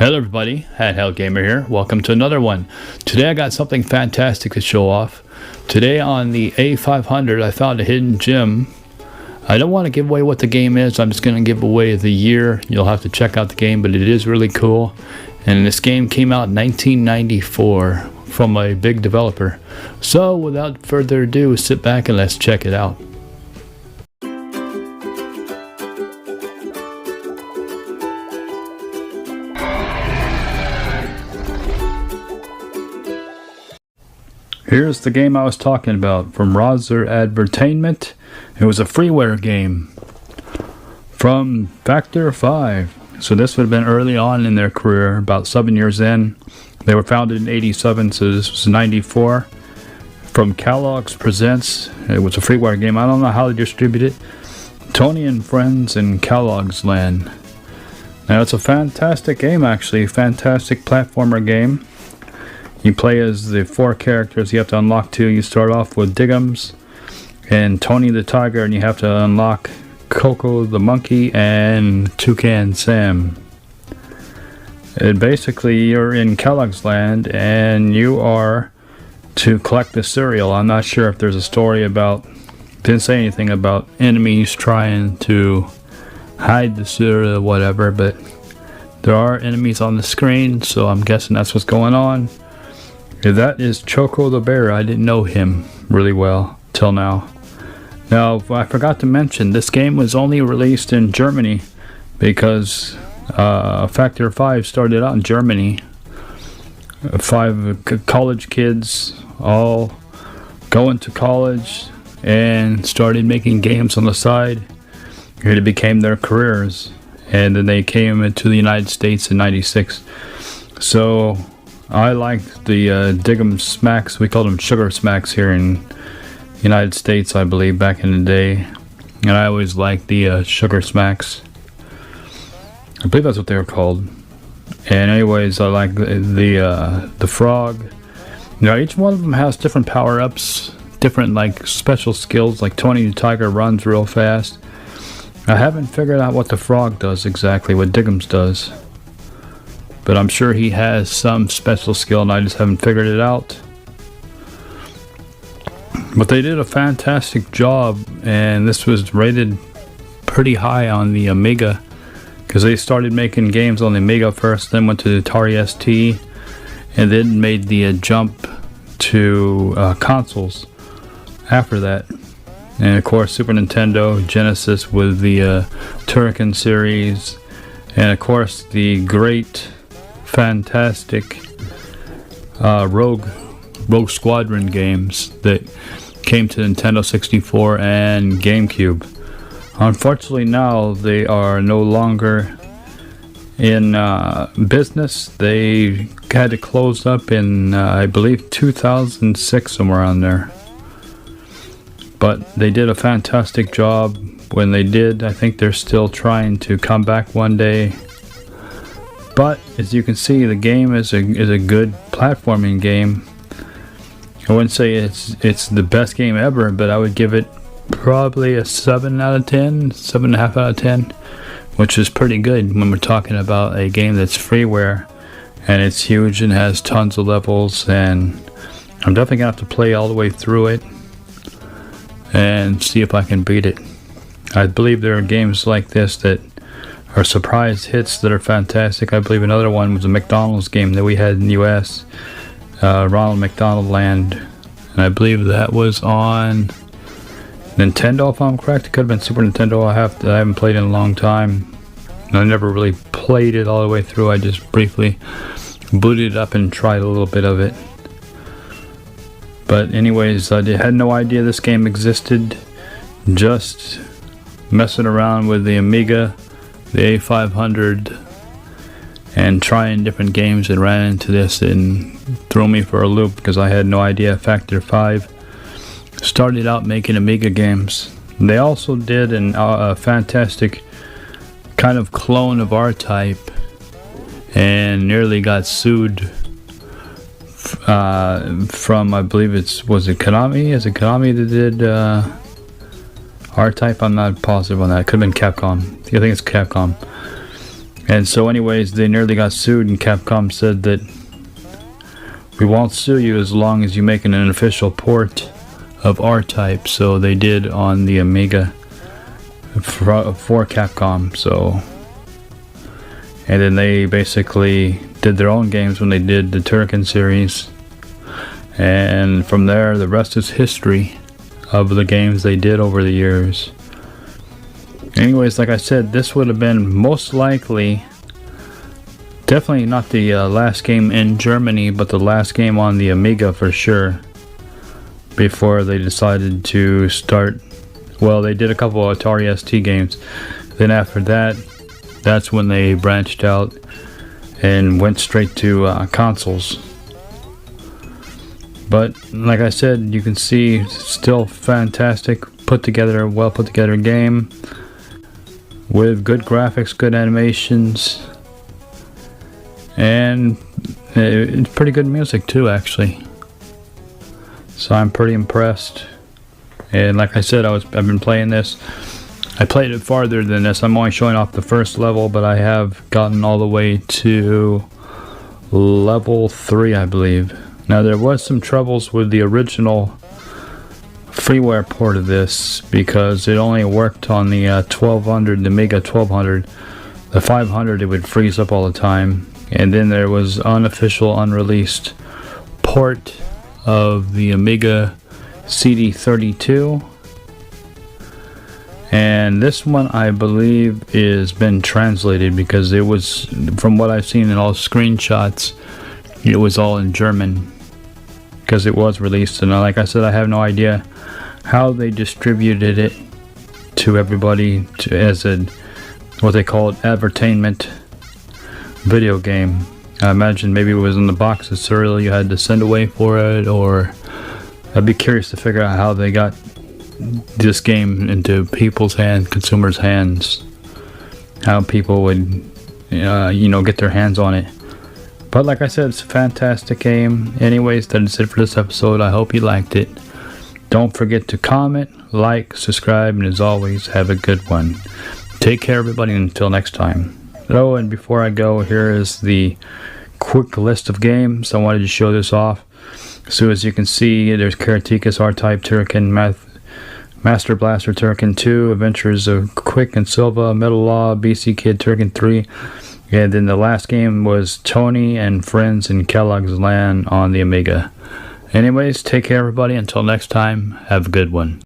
Hello everybody, Handheld Gamer here. Welcome to another one. Today I got something fantastic to show off. Today on the A500 I found a hidden gem. I don't want to give away what the game is, I'm just going to give away the year. You'll have to check out the game, but it is really cool. And this game came out in 1994 from a big developer. So without further ado, sit back and let's check it out. Here's the game I was talking about from Roser Advertainment. It was a freeware game from Factor 5. So this would have been early on in their career, about 7 years in. They were founded in 87, so this was 94. From Kellogg's Presents. It was a freeware game. I don't know how they distribute it. Tony and Friends in Kellogg's Land. Now it's a fantastic game actually. Fantastic platformer game. You play as the 4 characters. You have to unlock 2. You start off with Diggums and Tony the Tiger, and you have to unlock Coco the Monkey and Toucan Sam. And basically you're in Kellogg's Land and you are to collect the cereal. I'm not sure if there's a story about, didn't say anything about enemies trying to hide the cereal or whatever, but there are enemies on the screen, so I'm guessing that's what's going on. That is Choco the Bear. I didn't know him really well till now. Now, I forgot to mention, this game was only released in Germany because Factor 5 started out in Germany. 5 college kids all going to college and started making games on the side. It became their careers, and then they came into the United States in '96. So I liked the Diggum Smacks. We called them Sugar Smacks here in the United States, I believe, back in the day. And I always liked the Sugar Smacks. I believe that's what they were called. And anyways, I like the frog. Now each one of them has different power-ups, different like special skills. Like Tony the Tiger runs real fast. I haven't figured out what the frog does exactly, what Diggums does. But I'm sure he has some special skill and I just haven't figured it out. But they did a fantastic job, and this was rated pretty high on the Amiga, because they started making games on the Amiga first, then went to the Atari ST, and then made the jump to consoles after that. And of course Super Nintendo, Genesis with the Turrican series, and of course the great fantastic Rogue Squadron games that came to Nintendo 64 and GameCube. Unfortunately now they are no longer in business. They had to close up in I believe 2006, somewhere on there. But they did a fantastic job when they did. I think they're still trying to come back one day. But as you can see, the game is a good platforming game. I wouldn't say it's the best game ever, but I would give it probably a 7 out of 10, 7.5 out of 10, which is pretty good when we're talking about a game that's freeware and it's huge and has tons of levels. And I'm definitely gonna have to play all the way through it and see if I can beat it. I believe there are games like this that are surprise hits that are fantastic. I believe another one was a McDonald's game that we had in the US, Ronald McDonald Land, and I believe that was on Nintendo if I'm correct. It could have been Super Nintendo. I haven't played in a long time. I never really played it all the way through. I just briefly booted it up and tried a little bit of it. But anyways, I had no idea this game existed. Just messing around with the Amiga, the A500, and trying different games, and ran into this and threw me for a loop because I had no idea Factor 5 started out making Amiga games. They also did a fantastic kind of clone of R-Type and nearly got sued from, I believe was it Konami? Is it Konami that did R-Type? I'm not positive on that. It could have been Capcom. I think it's Capcom. And so anyways, they nearly got sued, and Capcom said that we won't sue you as long as you make an official port of R-Type. So they did on the Amiga for Capcom. So, and then they basically did their own games when they did the Turrican series, and from there the rest is history of the games they did over the years. Anyways, like I said, this would have been most likely definitely not the last game in Germany, but the last game on the Amiga for sure, before they decided to start. Well, they did a couple of Atari ST games, then after that, that's when they branched out and went straight to consoles. But like I said, you can see still fantastic, well put together game with good graphics, good animations, and it's pretty good music too, actually. So I'm pretty impressed. And like I said, I've been playing this. I played it farther than this. I'm only showing off the first level, but I have gotten all the way to level 3, I believe. Now there was some troubles with the original freeware port of this, because it only worked on the 1200, the Amiga 1200. The 500 it would freeze up all the time. And then there was unofficial, unreleased port of the Amiga CD32. And this one, I believe, is been translated, because it was, from what I've seen in all screenshots, it was all in German, because it was released. And like I said, I have no idea how they distributed it to everybody as a, what they call it, advertainment video game. I imagine maybe it was in the box of cereal you had to send away for it, or I'd be curious to figure out how they got this game into people's hands, consumers' hands, how people would get their hands on it. But like I said, it's a fantastic game. Anyways, that's it for this episode. I hope you liked it. Don't forget to comment, like, subscribe, and as always, have a good one. Take care, everybody, until next time. Oh, and before I go, here is the quick list of games. I wanted to show this off. So as you can see, there's Karateka's R-Type, Turrican, Master Blaster, Turrican 2, Adventures of Quick and Silva, Metal Law, BC Kid, Turrican 3. And then the last game was Tony and Friends in Kellogg's Land on the Amiga. Anyways, take care, everybody. Until next time, have a good one.